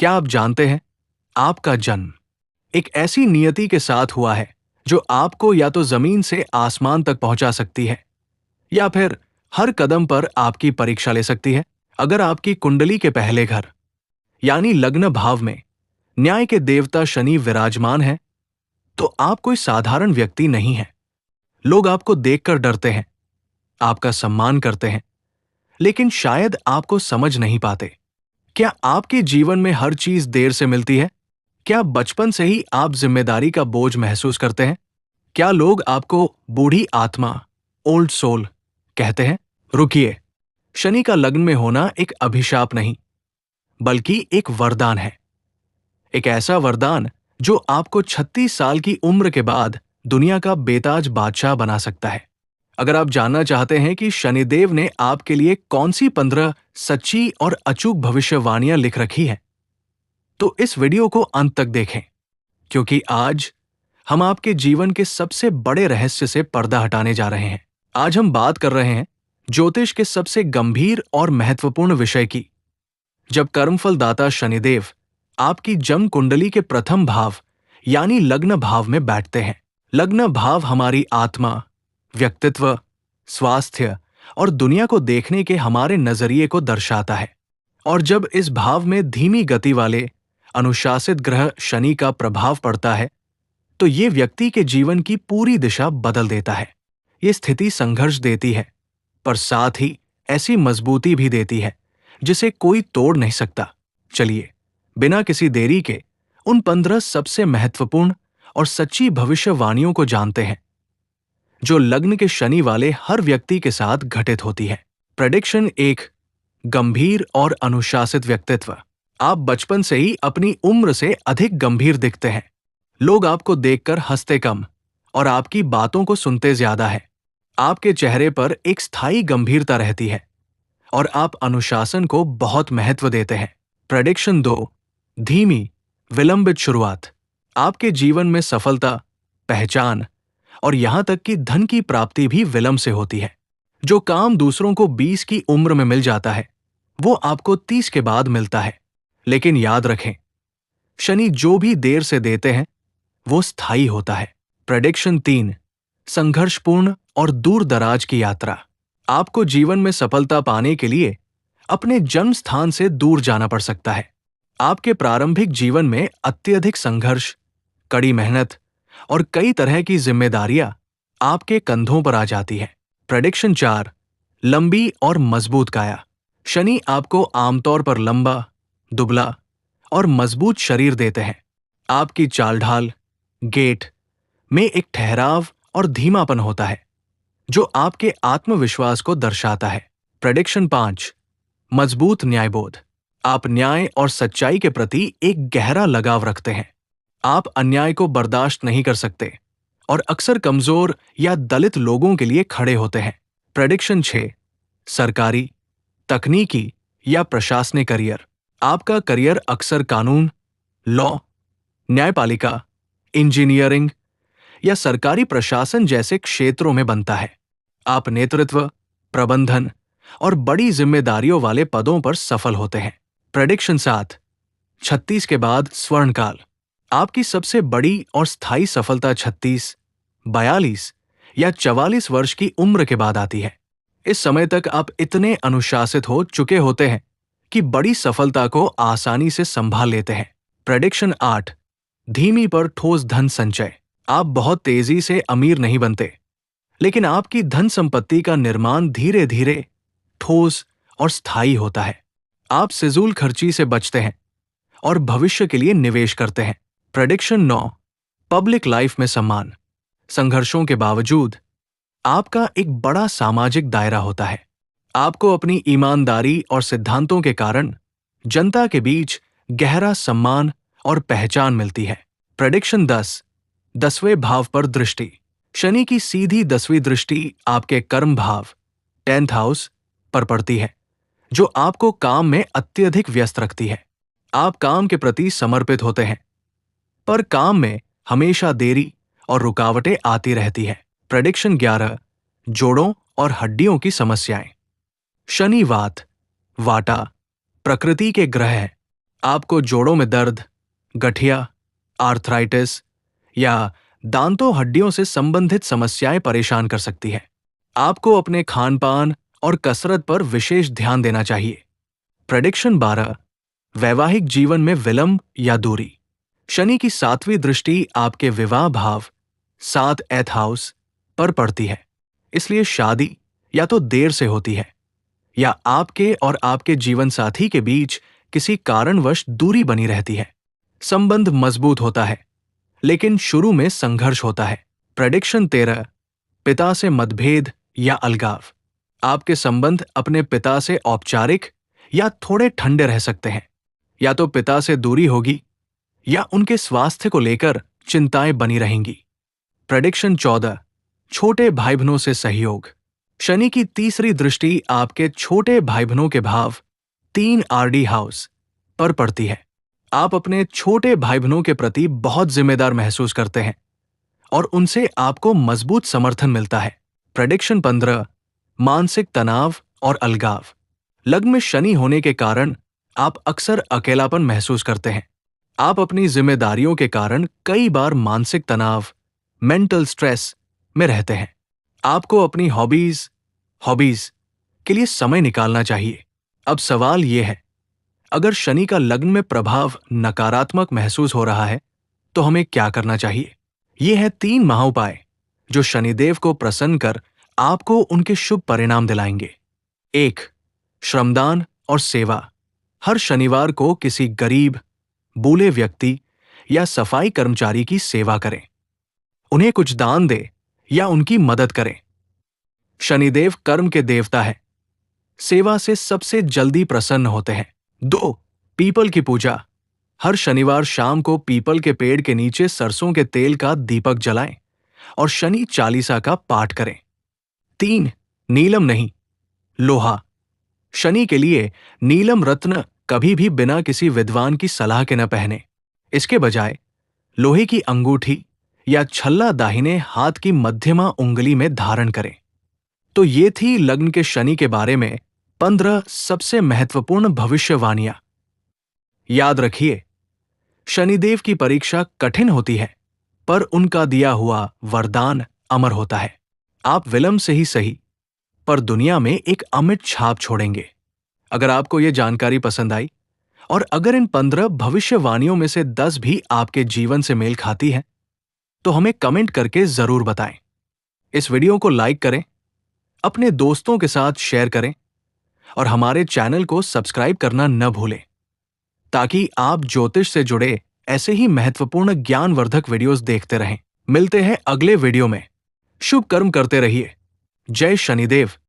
क्या आप जानते हैं, आपका जन्म एक ऐसी नियति के साथ हुआ है जो आपको या तो जमीन से आसमान तक पहुंचा सकती है या फिर हर कदम पर आपकी परीक्षा ले सकती है। अगर आपकी कुंडली के पहले घर यानी लग्न भाव में न्याय के देवता शनि विराजमान है, तो आप कोई साधारण व्यक्ति नहीं हैं। लोग आपको देखकर डरते हैं, आपका सम्मान करते हैं, लेकिन शायद आपको समझ नहीं पाते। क्या आपके जीवन में हर चीज देर से मिलती है? क्या बचपन से ही आप जिम्मेदारी का बोझ महसूस करते हैं? क्या लोग आपको बूढ़ी आत्मा, ओल्ड सोल कहते हैं? रुकिए, शनि का लग्न में होना एक अभिशाप नहीं, बल्कि एक वरदान है। एक ऐसा वरदान जो आपको 36 साल की उम्र के बाद दुनिया का बेताज बादशाह बना सकता है। अगर आप जानना चाहते हैं कि शनिदेव ने आपके लिए कौन सी 15 सच्ची और अचूक भविष्यवाणियां लिख रखी हैं, तो इस वीडियो को अंत तक देखें, क्योंकि आज हम आपके जीवन के सबसे बड़े रहस्य से पर्दा हटाने जा रहे हैं। आज हम बात कर रहे हैं ज्योतिष के सबसे गंभीर और महत्वपूर्ण विषय की। जब कर्मफल दाता शनिदेव आपकी जन्म कुंडली के प्रथम भाव यानी लग्न भाव में बैठते हैं। लग्न भाव हमारी आत्मा, व्यक्तित्व, स्वास्थ्य और दुनिया को देखने के हमारे नजरिए को दर्शाता है। और जब इस भाव में धीमी गति वाले अनुशासित ग्रह शनि का प्रभाव पड़ता है, तो ये व्यक्ति के जीवन की पूरी दिशा बदल देता है। ये स्थिति संघर्ष देती है, पर साथ ही ऐसी मजबूती भी देती है जिसे कोई तोड़ नहीं सकता। चलिए, बिना किसी देरी के उन 15 सबसे महत्वपूर्ण और सच्ची भविष्यवाणियों को जानते हैं, जो लग्न के शनि वाले हर व्यक्ति के साथ घटित होती है। प्रेडिक्शन 1, गंभीर और अनुशासित व्यक्तित्व। आप बचपन से ही अपनी उम्र से अधिक गंभीर दिखते हैं। लोग आपको देखकर हंसते कम और आपकी बातों को सुनते ज्यादा है। आपके चेहरे पर एक स्थायी गंभीरता रहती है और आप अनुशासन को बहुत महत्व देते हैं। प्रेडिक्शन 2, धीमी, विलंबित शुरुआत। आपके जीवन में सफलता, पहचान और यहां तक कि धन की प्राप्ति भी विलंब से होती है। जो काम दूसरों को 20 की उम्र में मिल जाता है, वो आपको 30 के बाद मिलता है। लेकिन याद रखें, शनि जो भी देर से देते हैं, वो स्थायी होता है। प्रेडिक्शन 3, संघर्षपूर्ण और दूर दराज की यात्रा। आपको जीवन में सफलता पाने के लिए अपने जन्म स्थान से दूर जाना पड़ सकता है। आपके प्रारंभिक जीवन में अत्यधिक संघर्ष, कड़ी मेहनत और कई तरह की जिम्मेदारियां आपके कंधों पर आ जाती है। प्रेडिक्शन 4, लंबी और मजबूत काया। शनि आपको आमतौर पर लंबा, दुबला और मजबूत शरीर देते हैं। आपकी चाल ढाल, गेट में एक ठहराव और धीमापन होता है, जो आपके आत्मविश्वास को दर्शाता है। प्रेडिक्शन 5, मजबूत न्यायबोध। आप न्याय और सच्चाई के प्रति एक गहरा लगाव रखते हैं। आप अन्याय को बर्दाश्त नहीं कर सकते और अक्सर कमजोर या दलित लोगों के लिए खड़े होते हैं। प्रेडिक्शन 6, सरकारी, तकनीकी या प्रशासनिक करियर। आपका करियर अक्सर कानून, लॉ, न्यायपालिका, इंजीनियरिंग या सरकारी प्रशासन जैसे क्षेत्रों में बनता है। आप नेतृत्व, प्रबंधन और बड़ी जिम्मेदारियों वाले पदों पर सफल होते हैं। प्रेडिक्शन 7, 36 के बाद स्वर्णकाल। आपकी सबसे बड़ी और स्थायी सफलता 36, 42 या 44 वर्ष की उम्र के बाद आती है। इस समय तक आप इतने अनुशासित हो चुके होते हैं कि बड़ी सफलता को आसानी से संभाल लेते हैं। प्रेडिक्शन 8, धीमी पर ठोस धन संचय। आप बहुत तेजी से अमीर नहीं बनते, लेकिन आपकी धन संपत्ति का निर्माण धीरे धीरे ठोस और स्थायी होता है। आप फिजूल खर्ची से बचते हैं और भविष्य के लिए निवेश करते हैं। प्रेडिक्शन 9, पब्लिक लाइफ में सम्मान। संघर्षों के बावजूद आपका एक बड़ा सामाजिक दायरा होता है। आपको अपनी ईमानदारी और सिद्धांतों के कारण जनता के बीच गहरा सम्मान और पहचान मिलती है। प्रेडिक्शन 10, 10वें भाव पर दृष्टि। शनि की सीधी 10वीं दृष्टि आपके कर्म भाव 10th हाउस पर पड़ती है, जो आपको काम में अत्यधिक व्यस्त रखती है। आप काम के प्रति समर्पित होते हैं, पर काम में हमेशा देरी और रुकावटें आती रहती है। प्रेडिक्शन 11, जोड़ों और हड्डियों की समस्याएं। शनि वात, वाटा, प्रकृति के ग्रह हैं। आपको जोड़ों में दर्द, गठिया, आर्थराइटिस या दांतों हड्डियों से संबंधित समस्याएं परेशान कर सकती है। आपको अपने खान-पान और कसरत पर विशेष ध्यान देना चाहिए। प्रेडिक्शन 12, वैवाहिक जीवन में विलंब या दूरी। शनि की 7वीं दृष्टि आपके विवाह भाव 7 एथ हाउस पर पड़ती है, इसलिए शादी या तो देर से होती है या आपके और आपके जीवन साथी के बीच किसी कारणवश दूरी बनी रहती है। संबंध मजबूत होता है, लेकिन शुरू में संघर्ष होता है। प्रेडिक्शन 13, पिता से मतभेद या अलगाव। आपके संबंध अपने पिता से औपचारिक या थोड़े ठंडे रह सकते हैं। या तो पिता से दूरी होगी या उनके स्वास्थ्य को लेकर चिंताएं बनी रहेंगी। प्रेडिक्शन 14, छोटे भाई बहनों से सहयोग। शनि की 3री दृष्टि आपके छोटे भाई बहनों के भाव 3 आरडी हाउस पर पड़ती है। आप अपने छोटे भाई बहनों के प्रति बहुत जिम्मेदार महसूस करते हैं और उनसे आपको मजबूत समर्थन मिलता है। प्रेडिक्शन 15, मानसिक तनाव और अलगाव। लग्न में शनि होने के कारण आप अक्सर अकेलापन महसूस करते हैं। आप अपनी जिम्मेदारियों के कारण कई बार मानसिक तनाव, मेंटल स्ट्रेस में रहते हैं। आपको अपनी हॉबीज के लिए समय निकालना चाहिए। अब सवाल यह है, अगर शनि का लग्न में प्रभाव नकारात्मक महसूस हो रहा है तो हमें क्या करना चाहिए? ये है 3 महाउपाय जो शनिदेव को प्रसन्न कर आपको उनके शुभ परिणाम दिलाएंगे। 1, श्रमदान और सेवा। हर शनिवार को किसी गरीब, बूढ़े व्यक्ति या सफाई कर्मचारी की सेवा करें। उन्हें कुछ दान दें या उनकी मदद करें। शनिदेव कर्म के देवता है, सेवा से सबसे जल्दी प्रसन्न होते हैं। 2, पीपल की पूजा। हर शनिवार शाम को पीपल के पेड़ के नीचे सरसों के तेल का दीपक जलाएं और शनि चालीसा का पाठ करें। 3, नीलम नहीं, लोहा। शनि के लिए नीलम रत्न कभी भी बिना किसी विद्वान की सलाह के न पहने। इसके बजाय लोहे की अंगूठी या छल्ला दाहिने हाथ की मध्यमा उंगली में धारण करें। तो ये थी लग्न के शनि के बारे में 15 सबसे महत्वपूर्ण भविष्यवाणियां। याद रखिए, शनिदेव की परीक्षा कठिन होती है, पर उनका दिया हुआ वरदान अमर होता है। आप विलंब से ही सही, पर दुनिया में एक अमिट छाप छोड़ेंगे। अगर आपको यह जानकारी पसंद आई और अगर इन 15 भविष्यवाणियों में से 10 भी आपके जीवन से मेल खाती है, तो हमें कमेंट करके जरूर बताएं। इस वीडियो को लाइक करें, अपने दोस्तों के साथ शेयर करें और हमारे चैनल को सब्सक्राइब करना न भूलें, ताकि आप ज्योतिष से जुड़े ऐसे ही महत्वपूर्ण ज्ञानवर्धक वीडियोस देखते रहें। मिलते हैं अगले वीडियो में। शुभ कर्म करते रहिए। जय शनिदेव।